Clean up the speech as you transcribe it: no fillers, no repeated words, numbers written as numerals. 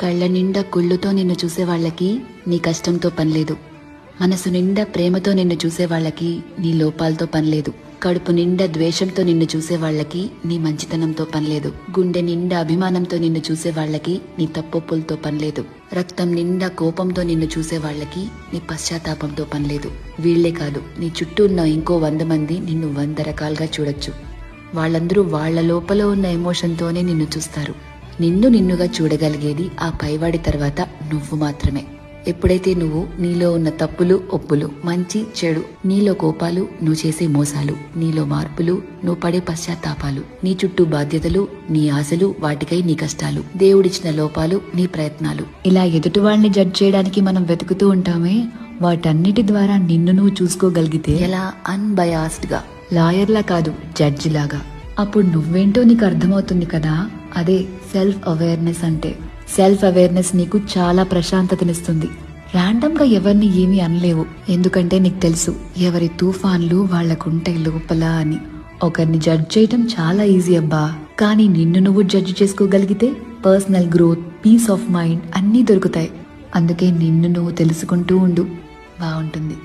కళ్ళ నిండా కుళ్ళుతో నిన్ను చూసే వాళ్ళకి నీ కష్టంతో పనిలేదు. మనసు నిండా ప్రేమతో నిన్ను చూసే వాళ్ళకి నీ లోపాలతో పనిలేదు. కడుపు నిండా ద్వేషంతో నిన్ను చూసే వాళ్ళకి నీ మంచితనంతో పనిలేదు. గుండె నిండా అభిమానంతో నిన్ను చూసే వాళ్ళకి నీ తప్పొప్పులతో పనిలేదు. రక్తం నిండా కోపంతో నిన్ను చూసే వాళ్ళకి నీ పశ్చాత్తాపంతో పనిలేదు. వీళ్లే కాదు, నీ చుట్టూ ఉన్న ఇంకో 100 మంది నిన్ను 100 రకాలుగా చూడొచ్చు. వాళ్ళందరూ వాళ్ల లోపల ఉన్న ఎమోషన్తోనే నిన్ను చూస్తారు. నిన్ను నిన్నుగా చూడగలిగేది ఆ పైవాడి తర్వాత నువ్వు మాత్రమే. ఎప్పుడైతే నువ్వు నీలో ఉన్న తప్పులు ఒప్పులు, మంచి చెడు, నీలో కోపాలు, నువ్వు చేసే మోసాలు, నీలో మార్పులు, నువ్వు పడే పశ్చాత్తాపాలు, నీ చుట్టూ బాధ్యతలు, నీ ఆశలు, వాటికై నీ కష్టాలు, దేవుడిచ్చిన లోపాలు, నీ ప్రయత్నాలు, ఇలా ఎదుటి వాళ్ళని జడ్జ్ చేయడానికి మనం వెతుకుతూ ఉంటామే, వాటన్నిటి ద్వారా నిన్ను నువ్వు చూసుకోగలిగితే ఎలా అన్బయాస్డ్ గా, లాయర్లా కాదు జడ్జి లాగా, అప్పుడు నువ్వేంటో నీకు అర్థమవుతుంది కదా. అదే సెల్ఫ్ అవేర్నెస్ అంటే. సెల్ఫ్ అవేర్నెస్ నీకు చాలా ప్రశాంతతనిస్తుంది. ర్యాండమ్ గా ఎవరిని ఏమీ అనలేవు, ఎందుకంటే నీకు తెలుసు ఎవరి తుఫాన్లు వాళ్లకుంటాయి లోపల అని. ఒకరిని జడ్జ్ చేయటం చాలా ఈజీ అబ్బా, కానీ నిన్ను నువ్వు జడ్జ్ చేసుకోగలిగితే personal growth, peace of mind అన్నీ దొరుకుతాయి. అందుకే నిన్ను నువ్వు తెలుసుకుంటూ ఉండు, బాగుంటుంది.